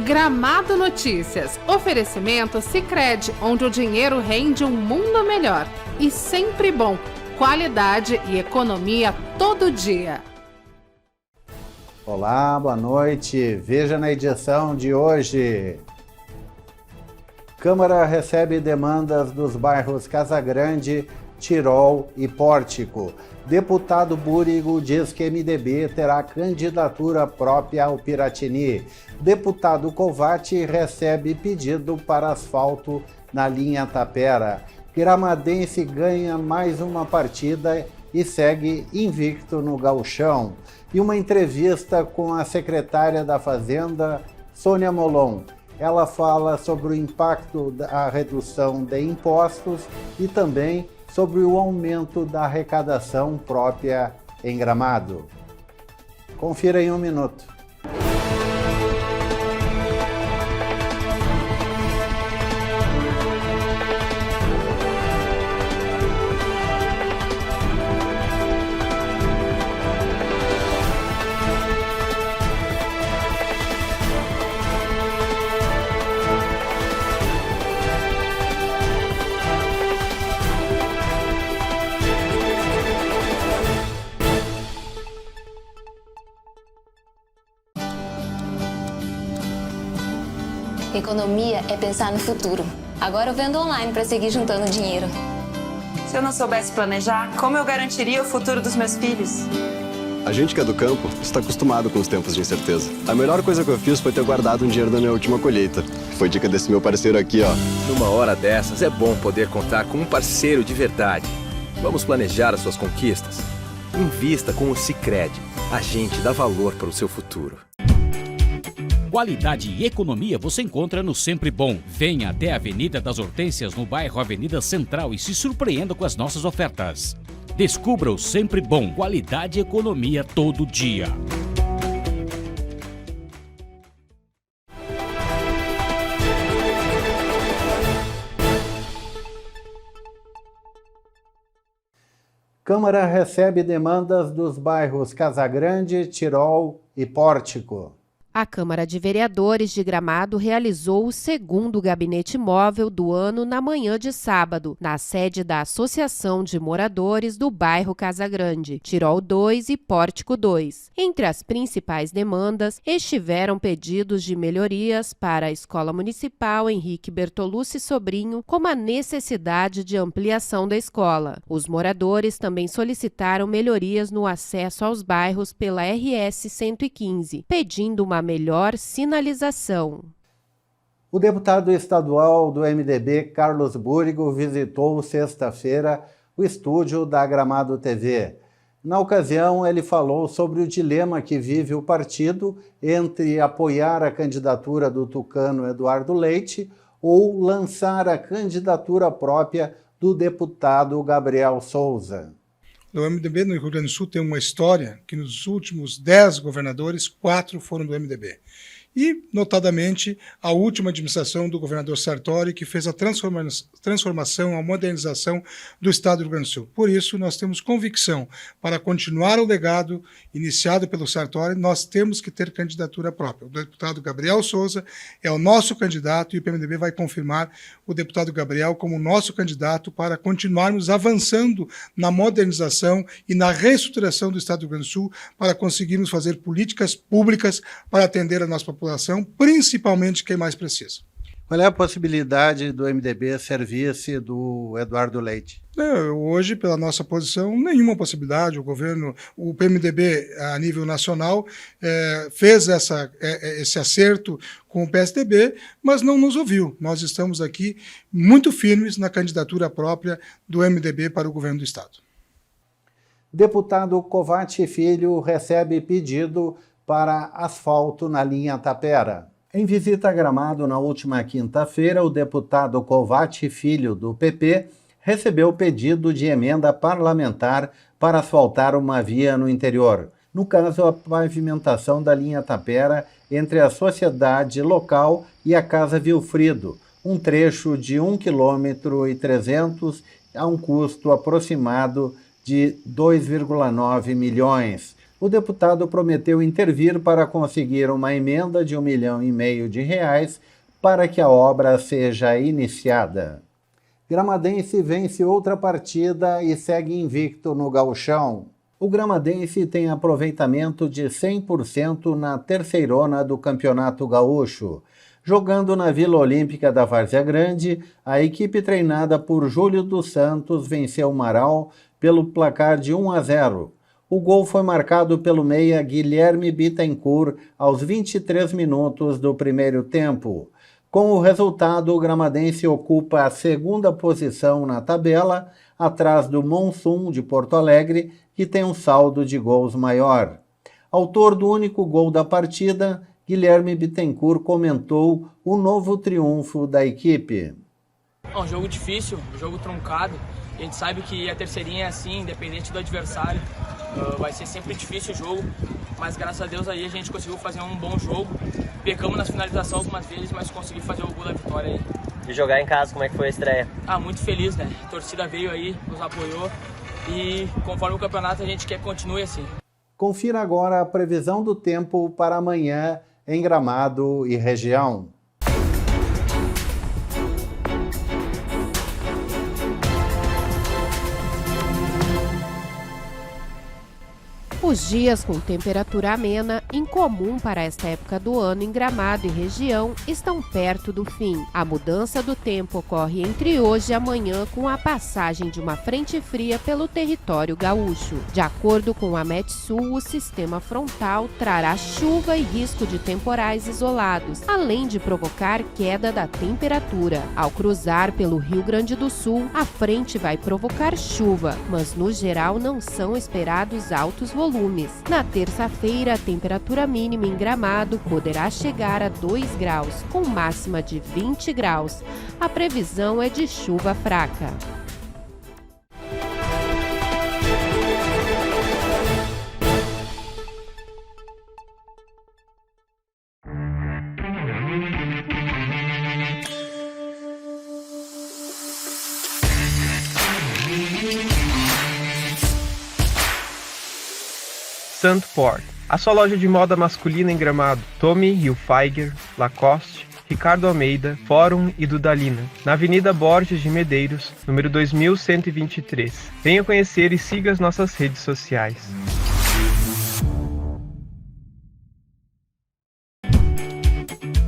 Gramado Notícias. Oferecimento Sicredi, onde o dinheiro rende um mundo melhor. E sempre bom. Qualidade e economia todo dia. Olá, boa noite. Veja na edição de hoje. Câmara recebe demandas dos bairros Casagrande, Tirol e Pórtico. Deputado Búrigo diz que MDB terá candidatura própria ao Piratini. Deputado Covatti recebe pedido para asfalto na linha Tapera. Gramadense ganha mais uma partida e segue invicto no Gauchão. E uma entrevista com a secretária da Fazenda, Sônia Molon. Ela fala sobre o impacto da redução de impostos e também sobre o aumento da arrecadação própria em Gramado. Confira em um minuto. Economia é pensar no futuro. Agora eu vendo online para seguir juntando dinheiro. Se eu não soubesse planejar, como eu garantiria o futuro dos meus filhos? A gente que é do campo está acostumado com os tempos de incerteza. A melhor coisa que eu fiz foi ter guardado um dinheiro da minha última colheita. Foi dica desse meu parceiro aqui, ó. Numa hora dessas é bom poder contar com um parceiro de verdade. Vamos planejar as suas conquistas? Invista com o Sicredi. A gente dá valor para o seu futuro. Qualidade e economia você encontra no Sempre Bom. Venha até a Avenida das Hortênsias, no bairro Avenida Central, e se surpreenda com as nossas ofertas. Descubra o Sempre Bom. Qualidade e economia todo dia. Câmara recebe demandas dos bairros Casagrande, Tirol e Pórtico. A Câmara de Vereadores de Gramado realizou o segundo gabinete móvel do ano na manhã de sábado, na sede da Associação de Moradores do bairro Casagrande, Tirol 2 e Pórtico 2. Entre as principais demandas estiveram pedidos de melhorias para a Escola Municipal Henrique Bertolucci Sobrinho, como a necessidade de ampliação da escola. Os moradores também solicitaram melhorias no acesso aos bairros pela RS 115, pedindo uma melhor sinalização. O deputado estadual do MDB, Carlos Búrigo, visitou sexta-feira o estúdio da Gramado TV. Na ocasião, ele falou sobre o dilema que vive o partido entre apoiar a candidatura do tucano Eduardo Leite ou lançar a candidatura própria do deputado Gabriel Souza. O MDB no Rio Grande do Sul tem uma história que nos últimos 10 governadores, 4 foram do MDB. E, notadamente, a última administração do governador Sartori, que fez a transformação, a modernização do Estado do Rio Grande do Sul. Por isso, nós temos convicção, para continuar o legado iniciado pelo Sartori, nós temos que ter candidatura própria. O deputado Gabriel Souza é o nosso candidato e o PMDB vai confirmar o deputado Gabriel como nosso candidato para continuarmos avançando na modernização e na reestruturação do Estado do Rio Grande do Sul para conseguirmos fazer políticas públicas para atender a nossa população, principalmente quem mais precisa. Qual é a possibilidade do MDB ser vice do Eduardo Leite? Hoje, pela nossa posição, nenhuma possibilidade. O PMDB, a nível nacional, fez esse acerto com o PSDB, mas não nos ouviu. Nós estamos aqui muito firmes na candidatura própria do MDB para o governo do Estado. Deputado Covatti Filho recebe pedido para asfalto na linha Tapera. Em visita a Gramado na última quinta-feira, o deputado Covatti Filho, do PP, recebeu pedido de emenda parlamentar para asfaltar uma via no interior. No caso, a pavimentação da linha Tapera entre a sociedade local e a Casa Vilfrido, um trecho de 1,3 km a um custo aproximado de 2,9 milhões. O deputado prometeu intervir para conseguir uma emenda de R$ 1,5 milhão para que a obra seja iniciada. Gramadense vence outra partida e segue invicto no Gauchão. O Gramadense tem aproveitamento de 100% na terceirona do Campeonato Gaúcho. Jogando na Vila Olímpica da Várzea Grande, a equipe treinada por Júlio dos Santos venceu o Marau pelo placar de 1-0. O gol foi marcado pelo meia Guilherme Bittencourt aos 23 minutos do primeiro tempo. Com o resultado, o Gramadense ocupa a segunda posição na tabela, atrás do Monsun de Porto Alegre, que tem um saldo de gols maior. Autor do único gol da partida, Guilherme Bittencourt comentou o novo triunfo da equipe. É um jogo difícil, um jogo truncado. A gente sabe que a terceirinha é assim, independente do adversário. Vai ser sempre difícil o jogo, mas graças a Deus aí a gente conseguiu fazer um bom jogo. Pecamos nas finalizações algumas vezes, mas consegui fazer o gol da vitória aí. E jogar em casa, como é que foi a estreia? Muito feliz, né? A torcida veio aí, nos apoiou e conforme o campeonato a gente quer que continue assim. Confira agora a previsão do tempo para amanhã em Gramado e região. Os dias com temperatura amena, incomum para esta época do ano em Gramado e região, estão perto do fim. A mudança do tempo ocorre entre hoje e amanhã com a passagem de uma frente fria pelo território gaúcho. De acordo com a Metsul, o sistema frontal trará chuva e risco de temporais isolados, além de provocar queda da temperatura. Ao cruzar pelo Rio Grande do Sul, a frente vai provocar chuva, mas no geral não são esperados altos volumes. Na terça-feira, a temperatura mínima em Gramado poderá chegar a 2 graus, com máxima de 20 graus. A previsão é de chuva fraca. Sandport, a sua loja de moda masculina em Gramado. Tommy Hilfiger, Lacoste, Ricardo Almeida, Fórum e Dudalina, na Avenida Borges de Medeiros, número 2123. Venha conhecer e siga as nossas redes sociais.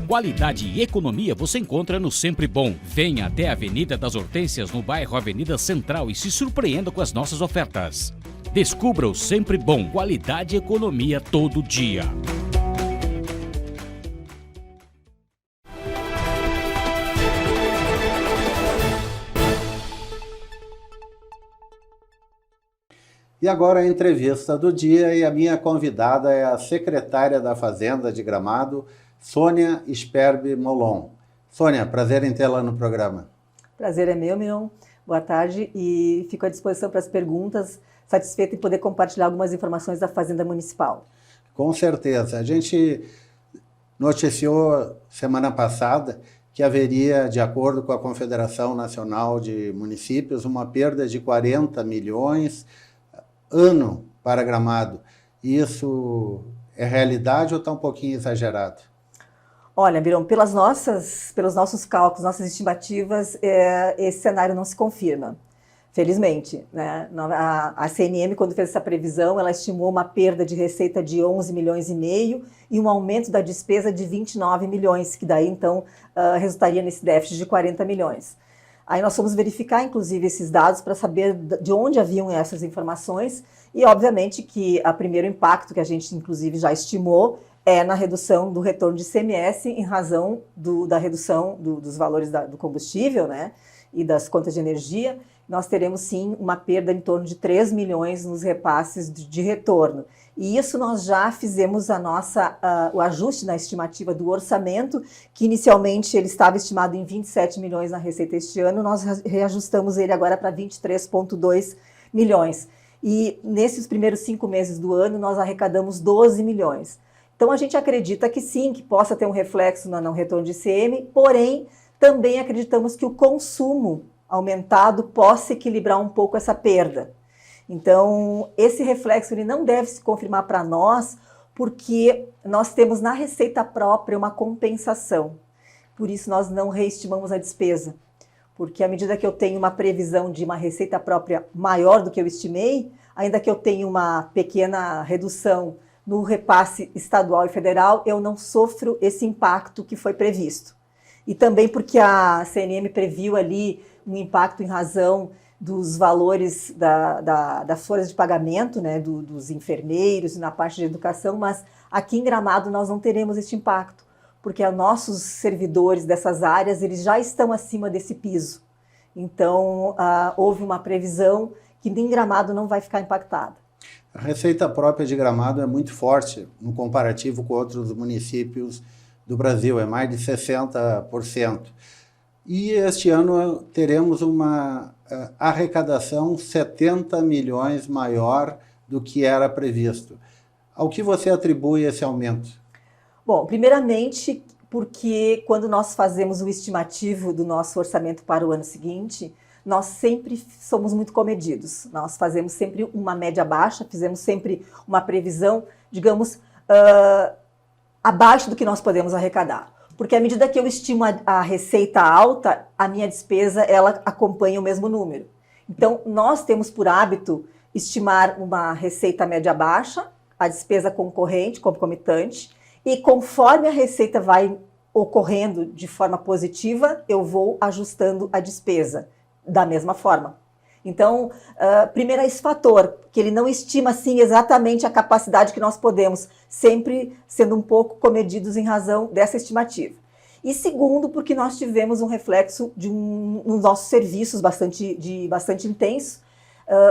Qualidade e economia você encontra no Sempre Bom. Venha até a Avenida das Hortênsias, no bairro Avenida Central, e se surpreenda com as nossas ofertas. Descubra o Sempre Bom. Qualidade e economia todo dia. E agora a entrevista do dia, e a minha convidada é a secretária da Fazenda de Gramado, Sônia Sperbe Molon. Sônia, prazer em tê-la no programa. Prazer é meu, Mion. Boa tarde e fico à disposição para as perguntas, satisfeita em poder compartilhar algumas informações da Fazenda Municipal. Com certeza. A gente noticiou semana passada que haveria, de acordo com a Confederação Nacional de Municípios, uma perda de 40 milhões ano para Gramado. Isso é realidade ou está um pouquinho exagerado? Olha, Birão, pelos nossos cálculos, nossas estimativas, esse cenário não se confirma, felizmente, né? A CNM, quando fez essa previsão, ela estimou uma perda de receita de 11 milhões e meio e um aumento da despesa de 29 milhões, que daí, então, resultaria nesse déficit de 40 milhões. Aí nós fomos verificar, inclusive, esses dados para saber de onde haviam essas informações e, obviamente, que o primeiro impacto que a gente, inclusive, já estimou é na redução do retorno de ICMS em razão da redução dos valores do combustível, né, e das contas de energia. Nós teremos, sim, uma perda em torno de 3 milhões nos repasses de retorno. E isso nós já fizemos o ajuste na estimativa do orçamento, que inicialmente ele estava estimado em 27 milhões na receita este ano, nós reajustamos ele agora para 23,2 milhões. E nesses primeiros 5 meses do ano, nós arrecadamos 12 milhões. Então, a gente acredita que sim, que possa ter um reflexo no retorno de ICM, porém, também acreditamos que o consumo aumentado possa equilibrar um pouco essa perda. Então, esse reflexo ele não deve se confirmar para nós, porque nós temos na receita própria uma compensação. Por isso, nós não reestimamos a despesa. Porque à medida que eu tenho uma previsão de uma receita própria maior do que eu estimei, ainda que eu tenha uma pequena redução no repasse estadual e federal, eu não sofro esse impacto que foi previsto. E também porque a CNM previu ali um impacto em razão dos valores das folhas de pagamento, né, dos enfermeiros e na parte de educação, mas aqui em Gramado nós não teremos este impacto, porque os nossos servidores dessas áreas eles já estão acima desse piso. Então, houve uma previsão que em Gramado não vai ficar impactada. A receita própria de Gramado é muito forte no comparativo com outros municípios do Brasil, é mais de 60%. E este ano teremos uma arrecadação 70 milhões maior do que era previsto. Ao que você atribui esse aumento? Bom, primeiramente porque quando nós fazemos o estimativo do nosso orçamento para o ano seguinte, nós sempre somos muito comedidos. Nós fazemos sempre uma média baixa, fizemos sempre uma previsão, digamos, abaixo do que nós podemos arrecadar. Porque à medida que eu estimo a receita alta, a minha despesa ela acompanha o mesmo número. Então, nós temos por hábito estimar uma receita média baixa, a despesa concomitante, e conforme a receita vai ocorrendo de forma positiva, eu vou ajustando a despesa da mesma forma. Então, primeiro é esse fator, que ele não estima assim exatamente a capacidade que nós podemos, sempre sendo um pouco comedidos em razão dessa estimativa. E segundo, porque nós tivemos um reflexo de nos nossos serviços bastante intenso,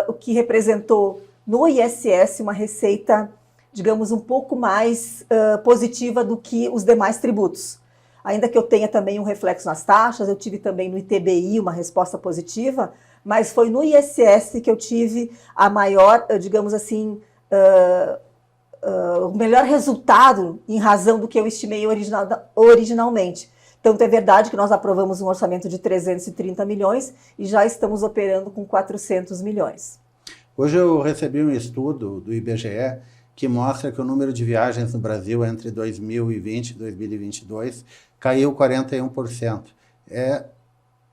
o que representou no ISS uma receita, digamos, um pouco mais positiva do que os demais tributos. Ainda que eu tenha também um reflexo nas taxas, eu tive também no ITBI uma resposta positiva, mas foi no ISS que eu tive a maior, digamos assim, o melhor resultado em razão do que eu estimei originalmente. Tanto é verdade que nós aprovamos um orçamento de 330 milhões e já estamos operando com 400 milhões. Hoje eu recebi um estudo do IBGE que mostra que o número de viagens no Brasil entre 2020 e 2022 caiu 41%. É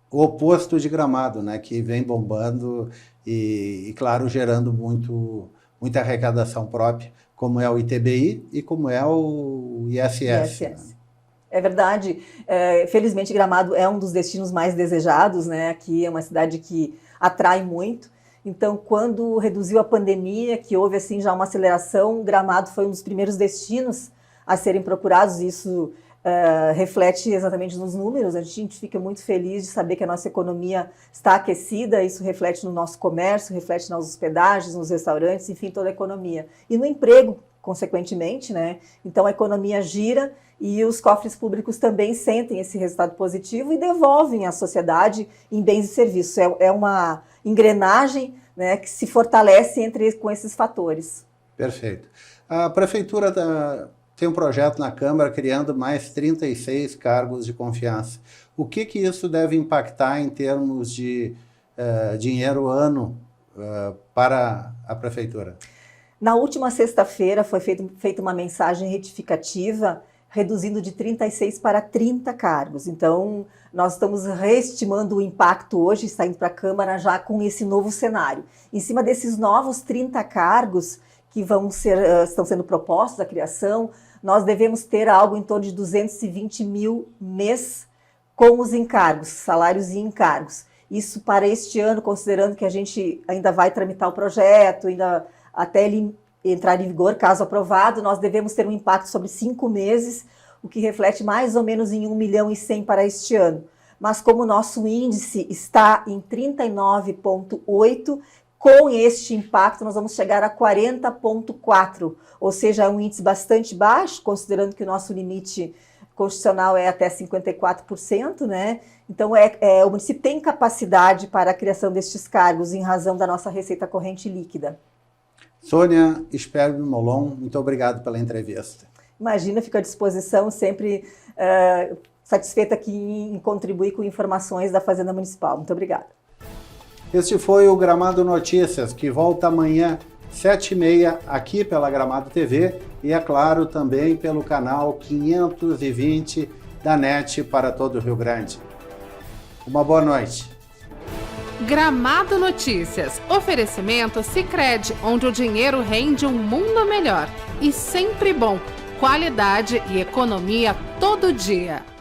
o oposto de Gramado, né, que vem bombando e claro, gerando muita arrecadação própria, como é o ITBI e como é o ISS. Né? É verdade. Felizmente, Gramado é um dos destinos mais desejados, né? Aqui é uma cidade que atrai muito. Então, quando reduziu a pandemia, que houve assim já uma aceleração, Gramado foi um dos primeiros destinos a serem procurados. Isso reflete exatamente nos números. A gente fica muito feliz de saber que a nossa economia está aquecida. Isso reflete no nosso comércio, reflete nas hospedagens, nos restaurantes, enfim, toda a economia. E no emprego, consequentemente, né? Então, a economia gira e os cofres públicos também sentem esse resultado positivo e devolvem à sociedade em bens e serviços. É uma engrenagem, né, que se fortalece com esses fatores. Perfeito. A Prefeitura tem um projeto na Câmara criando mais 36 cargos de confiança. O que isso deve impactar em termos de dinheiro ano para a Prefeitura? Na última sexta-feira foi feita uma mensagem retificativa reduzindo de 36 para 30 cargos. Então, nós estamos reestimando o impacto hoje, está indo para a Câmara já com esse novo cenário. Em cima desses novos 30 cargos que estão sendo propostos à criação, nós devemos ter algo em torno de 220 mil mês com os encargos, salários e encargos. Isso para este ano, considerando que a gente ainda vai tramitar o projeto, ainda até ele entrar em vigor, caso aprovado, nós devemos ter um impacto sobre 5 meses, o que reflete mais ou menos em 1 milhão e 100 para este ano. Mas como o nosso índice está em 39,8, com este impacto nós vamos chegar a 40,4, ou seja, é um índice bastante baixo, considerando que o nosso limite constitucional é até 54%, né? Então, o município tem capacidade para a criação destes cargos em razão da nossa receita corrente líquida. Sônia Sperbi Molon, muito obrigado pela entrevista. Imagina, fico à disposição, sempre satisfeita aqui em contribuir com informações da Fazenda Municipal. Muito obrigada. Este foi o Gramado Notícias, que volta amanhã, 7h30, aqui pela Gramado TV e, é claro, também pelo canal 520 da NET para todo o Rio Grande. Uma boa noite. Gramado Notícias. Oferecimento Sicredi, onde o dinheiro rende um mundo melhor. E sempre bom. Qualidade e economia todo dia.